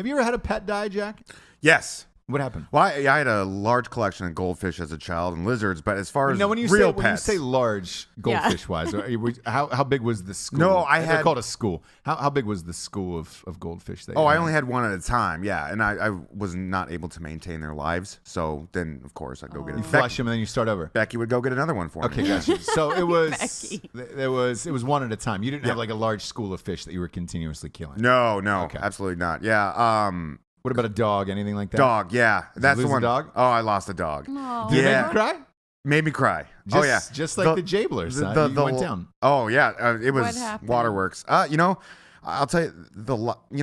Have you ever had a pet die, Jack? Yes. What happened? Well, I had a large collection of goldfish as a child and lizards, but as far as when you say large goldfish wise, how big was the school? No, they're called a school. How big was the school of goldfish? That I only had one at a time. Yeah, and I was not able to maintain their lives. So then, of course, I'd go get it. You flush them and then you start over. Becky would go get another one for me. Okay, gotcha. So it was one at a time. You didn't have like a large school of fish that you were continuously killing. No, absolutely not. Yeah. What about a dog? Anything like that? Dog, yeah. That's the one. A dog? Oh, I lost a dog. Aww. Did it make you cry? Made me cry. Just like the Jablers. You went down. Oh yeah, it was waterworks. I'll tell you.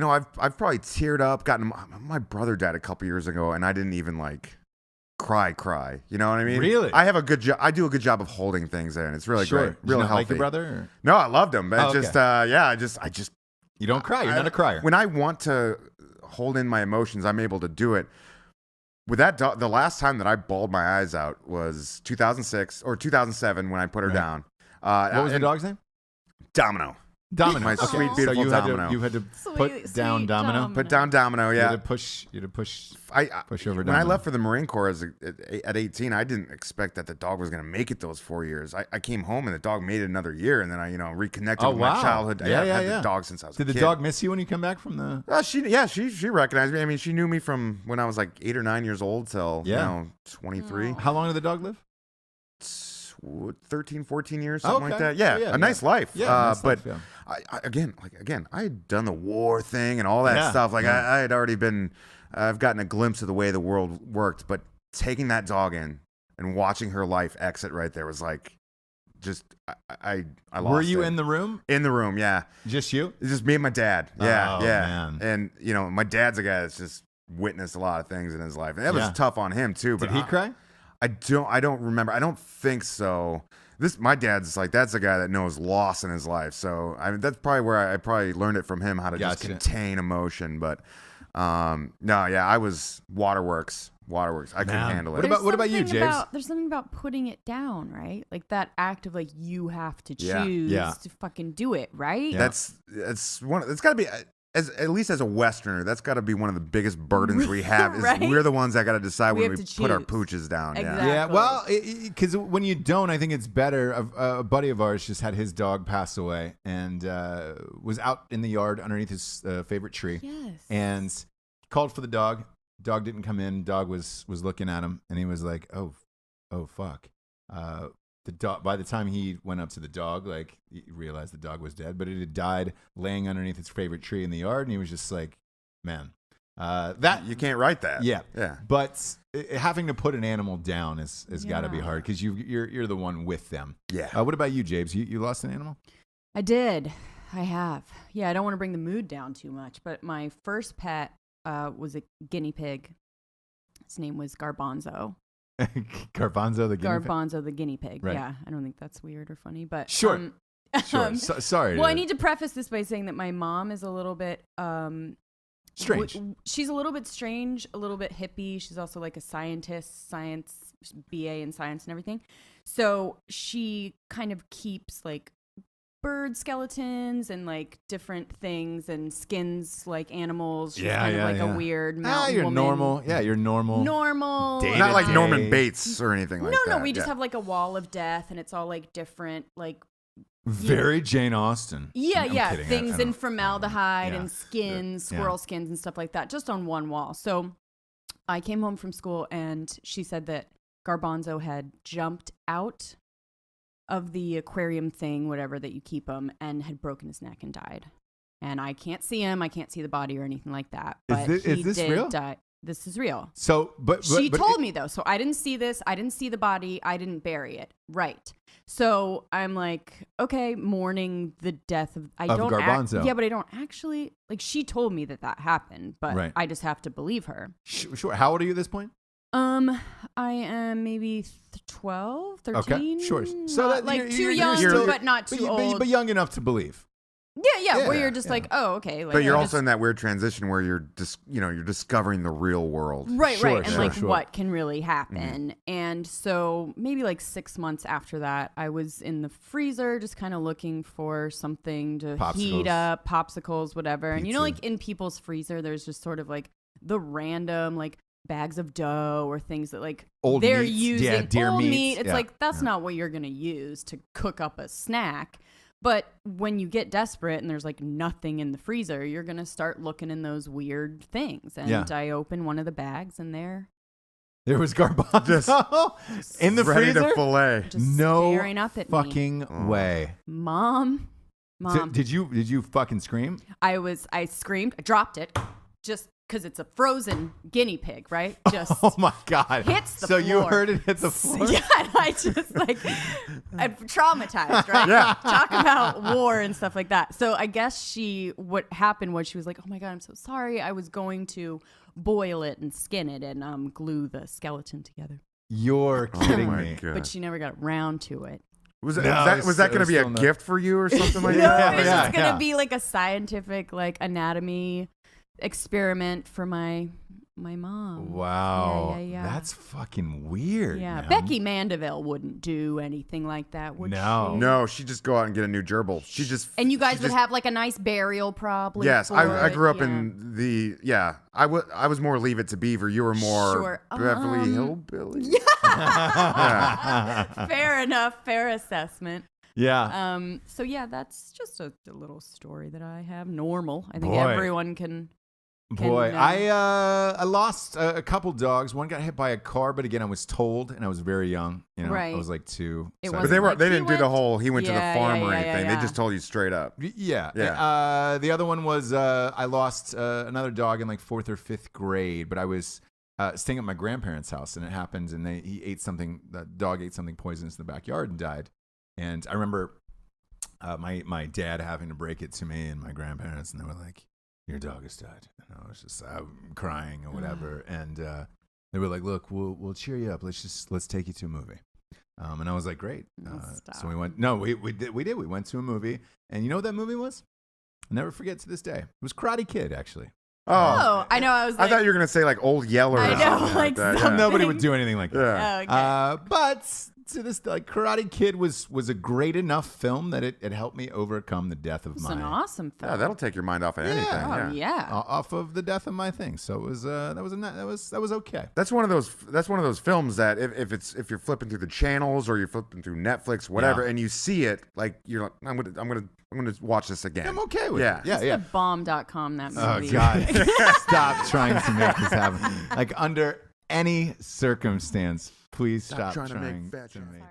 I've probably teared up. My brother died a couple years ago, and I didn't even like cry. You know what I mean? Really? I have a good job. I do a good job of holding things in. It's really great. Real healthy. Like your brother? Or? No, I loved him. But I just. You don't cry. You're not a crier. When I want to hold in my emotions, I'm able to do it. With that dog, the last time that I bawled my eyes out was 2006 or 2007 when I put her down. What was the dog's name? Domino. My sweet, beautiful Domino. You had to put down Domino? Put down Domino, yeah. You had to push over Domino. When I left for the Marine Corps at 18, I didn't expect that the dog was going to make it those 4 years. I came home and the dog made it another year, and then I reconnected with my childhood. I had the dog since I was a kid. Did the dog miss you when you come back from the... She recognized me. I mean, she knew me from when I was like 8 or 9 years old till 23. How long did the dog live? 13, 14 years, something like that. Yeah, nice life. Yeah, but I had done the war thing and all that stuff. Like I had already been, I've gotten a glimpse of the way the world worked. But taking that dog in and watching her life exit right there was like, just I lost it. Were you in the room? In the room, yeah. Just you? It's just me and my dad. Yeah, Man. And my dad's a guy that's just witnessed a lot of things in his life, and that was tough on him too. But did he cry? I don't remember. I don't think so. My dad's like, that's a guy that knows loss in his life. So that's probably where I probably learned it from him, how to just contain emotion. But I was waterworks. I couldn't handle it. What about you, James? There's something about putting it down, right? Like that act of like you have to choose to fucking do it, right? Yeah. That's one. It's got to be. At least as a Westerner, that's got to be one of the biggest burdens we have. Is right? We're the ones that got to decide when we put our choose. pooches down. Exactly. Yeah, well, because when you don't, I think it's better. A buddy of ours just had his dog pass away and was out in the yard underneath his favorite tree. Yes. And called for the dog. Dog didn't come in. Dog was looking at him, and he was like, "Oh, fuck." The dog. By the time he went up to the dog, like he realized the dog was dead, but it had died laying underneath its favorite tree in the yard, and he was just like, "Man, that you can't write that." Yeah. Yeah. But having to put an animal down has got to be hard because you're the one with them. Yeah. What about you, James? You lost an animal? I did. I have. Yeah. I don't want to bring the mood down too much, but my first pet was a guinea pig. His name was Garbanzo. Garbanzo the guinea pig? Garbanzo the guinea pig. Right. Yeah. I don't think that's weird or funny, but sure. Sorry. Well, I need to preface this by saying that my mom is a little bit strange. She's a little bit strange, a little bit hippie. She's also like a science BA in science and everything. So she kind of keeps like bird skeletons and like different things and skins like animals. She's kind of like a weird mountain you're woman. normal. Yeah, you're normal. Normal. Not like Norman Bates or anything like that. No, we just have like a wall of death and it's all like different, like very Jane Austen. Yeah, I'm kidding. Things in formaldehyde and skins, squirrel skins and stuff like that, just on one wall. So I came home from school and she said that Garbanzo had jumped out of the aquarium thing, whatever that you keep him, and had broken his neck and died. And I can't see him. I can't see the body or anything like that. But is this real? Die. This is real. So, but she told me though. So I didn't see this. I didn't see the body. I didn't bury it. Right. So I'm like, okay, mourning the death of Garbanzo. Yeah, but I don't actually like. She told me that happened, but I just have to believe her. Sure. How old are you at this point? I am maybe 12, 13. Okay, sure. So that, like too young, but not too old. But young enough to believe. Yeah, where you're just like, oh, okay. Like, but you're also in that weird transition where you're just, you're discovering the real world. Right. And what can really happen. And so maybe like 6 months after that, I was in the freezer just kind of looking for something to heat up, popsicles, whatever. Pizza. And like in people's freezer, there's just sort of like the random like bags of dough or things that like old they're meats. using. Deer old meats. meat. It's like, that's not what you're going to use to cook up a snack. But when you get desperate and there's like nothing in the freezer, you're going to start looking in those weird things. And I opened one of the bags and there was garbanzo in the ready freezer. To fillet. Just staring up at fucking me. way. Mom. Did you fucking scream? I screamed. I dropped it just because it's a frozen guinea pig, right? Just oh my God. Hits the floor. So you heard it hit the floor? Yeah, and I just I'm traumatized, right? Yeah. Talk about war and stuff like that. So I guess what happened was she was like, oh my God, I'm so sorry. I was going to boil it and skin it and glue the skeleton together. You're kidding me. God. But she never got around to it. Was that going to be a gift for you or something like that? No, it was just going to be like a scientific like anatomy experiment for my mom. Wow. Yeah. That's fucking weird. Yeah. Man. Becky Mandeville wouldn't do anything like that, would she? No, she'd just go out and get a new gerbil. And you guys would have like a nice burial probably. Yes, I grew up in the I was more Leave It to Beaver. You were more Beverly Hillbilly. Yeah. Fair enough. Fair assessment. Yeah. So yeah, that's just a little story that I have. Normal. I think everyone can. I lost a couple dogs. One got hit by a car, but again, I was told, and I was very young. Right. I was like 2. But they didn't do the whole he went to the farm or anything. They just told you straight up. Yeah. The other one was I lost another dog in like 4th or 5th grade, but I was staying at my grandparents' house, and it happened, and he ate something. The dog ate something poisonous in the backyard and died. And I remember my dad having to break it to me and my grandparents, and they were like, your dog has died. And I was just crying or whatever. And they were like, look, we'll cheer you up. Let's take you to a movie. And I was like, great. So we went. No, we did. We went to a movie. And you know what that movie was? I'll never forget to this day. It was Karate Kid, actually. Oh, I know. I thought you were gonna say like Old Yeller. I know, like that. Nobody would do anything like that. Oh, okay. But to this, like Karate Kid was a great enough film that it helped me overcome the death of my. It's an awesome film. Yeah, that'll take your mind off of anything. Oh, yeah. Off of the death of my thing. So it was that was okay. That's one of those films that if you're flipping through the channels or you're flipping through Netflix, whatever, and you see it, like you're like, I'm gonna watch this again. I'm okay with it. Yeah. Bomb.com, that movie. Oh God. Stop trying to make this happen. Like under any circumstance, please stop trying to make fat to make.